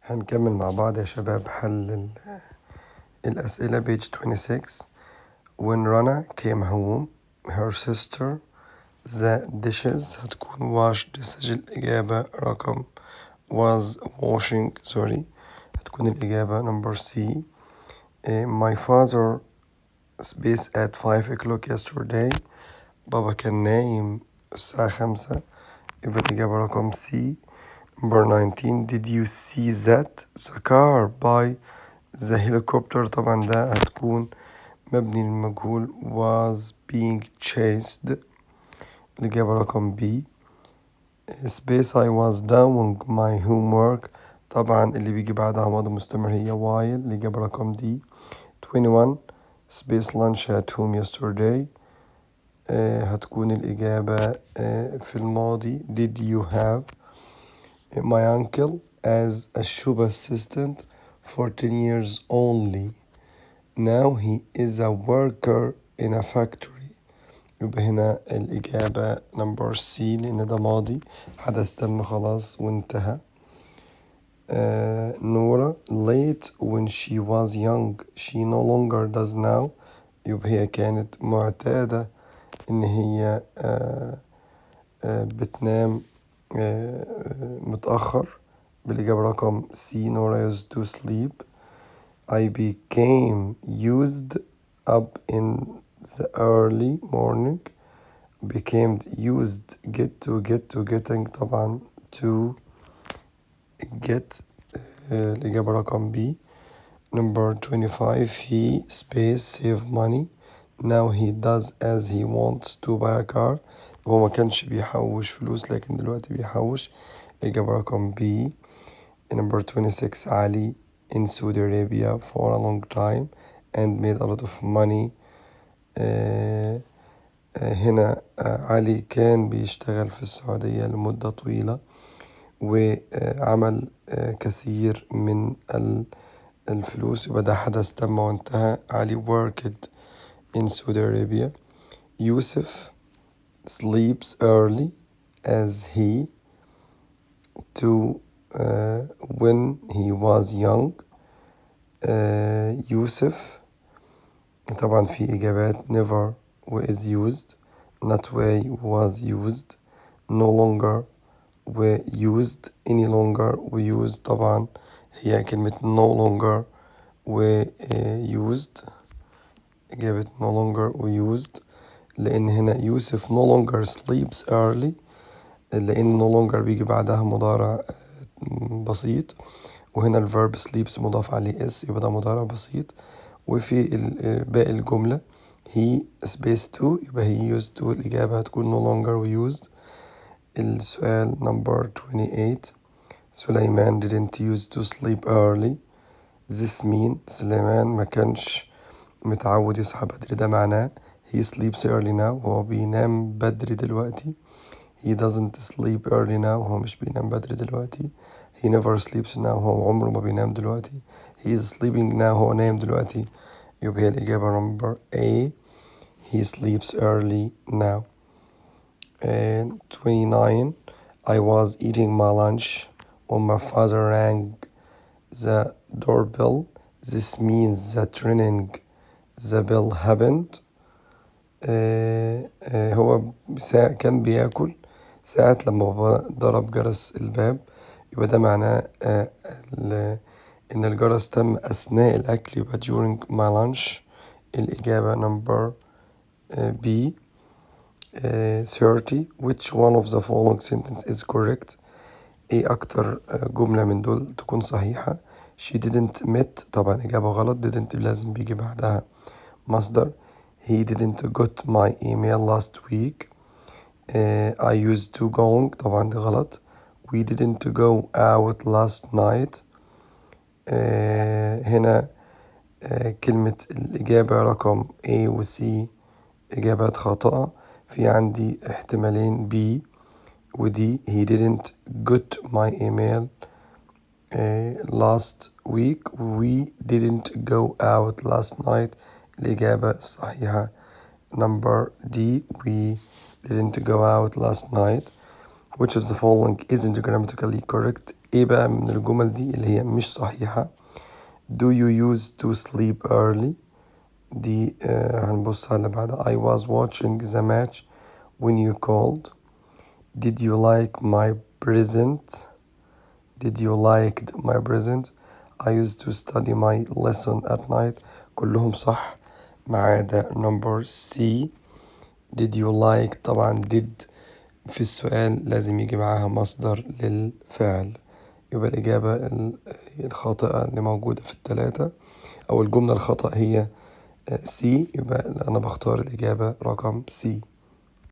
هنكمل مع بعض يا شباب حل الأسئلة page 26. When Rana came home her sister the dishes هتكون washed. تسجل الإجابة رقم was washing هتكون الإجابة number C. My father space at 5 o'clock yesterday. بابا كان نايم الساعة 5. يبقى الإجابة رقم C. Number 19. Did you see that the car by the helicopter؟ طبعا ده هتكون مبني للمجهول was being chased. الإجابة رقم B. Space I was doing my homework. طبعا اللي بيجي بعدها ماضي مستمر هي while. الإجابة رقم D. 21. Space lunch at home yesterday. هتكون الإجابة في الماضي did you have my uncle as a shop assistant for 10 years only. Now he is a worker in a factory. يبقى هنا الإجابة number C لأن ده ماضي حدث تم خلاص وانتهى. نورا late when she was young she no longer does now. يبقى هي كانت معتادة إن هي بتنام متأخر. بالإجابة رقم C. نورا used to sleep. I became used up in the early morning. became used getting طبعا to get. الإجابة رقم B. number 25. he space save money. now he does as he wants to buy a car. هو ما كانش بيحوش فلوس لكن دلوقتي بيحوش. الإجابة رقم B. number 26. علي in Saudi Arabia for a long time and made a lot of money. هنا علي كان بيشتغل في السعودية لمدة طويلة وعمل كثير من الفلوس. يبقى ده حدث تم وانتهى. علي worked in Saudi Arabia. يوسف sleeps early as he to when he was young. يوسف طبعا في إجابات never is used, not way was used, no longer were used, any longer we used. طبعا هي كلمة no longer were used. إجابة no longer we used لأن هنا يوسف no longer sleeps early لأن no longer بيجي بعدها مضارع بسيط وهنا الverb sleeps مضاف عليه s يبقى ده مضارع بسيط. وفي باقي الجملة he space to يبقى he used to. الإجابة هتكون no longer used. السؤال number 28. سليمان didn't use to sleep early. this mean سليمان ما كانش متعود يصحى بدري. ده معناه he sleeps early now هو بينام بدري دلوقتي. he doesn't sleep early now هو مش بينام بدري دلوقتي. he never sleeps now هو عمره ما بينام دلوقتي. he is sleeping now هو نايم دلوقتي. يبقى هي الإجابة number A. he sleeps early now. And 29. I was eating my lunch when my father rang the doorbell. this means that ringing the bell happened. هو كان بياكل ساعة لما بابا ضرب جرس الباب. يبقى ده معناه إن الجرس تم أثناء الأكل يبقى during my lunch. الإجابة number B. 30. which one of the following sentence is correct؟ إيه أكتر جملة من دول تكون صحيحة؟ she didn't met طبعا إجابة غلط. didn't لازم بيجي بعدها مصدر. he didn't got my email last week. I used to going طبعا دي غلط. we didn't go out last night. هنا كلمة الإجابة رقم A و C إجابات خاطئة. في عندي احتمالين B و D. he didn't got my email last week. we didn't go out last night. الإجابة الصحيحة number D. we didn't go out last night. which of the following isn't grammatically correct؟ ايه بقى من الجمل دي اللي هي مش صحيحة؟ Do you used to sleep early؟ دي هنبص على اللي بعدها. I was watching the match when you called. Did you like my present؟ Did you liked my present؟ I used to study my lesson at night. كلهم صح ما عدا number C. Did you like؟ طبعا did في السؤال لازم يجي معاها مصدر للفعل، يبقى الإجابة الخاطئة اللي موجودة في الثلاثة أو الجملة الخطأ هي C، يبقى أنا بختار الإجابة رقم C.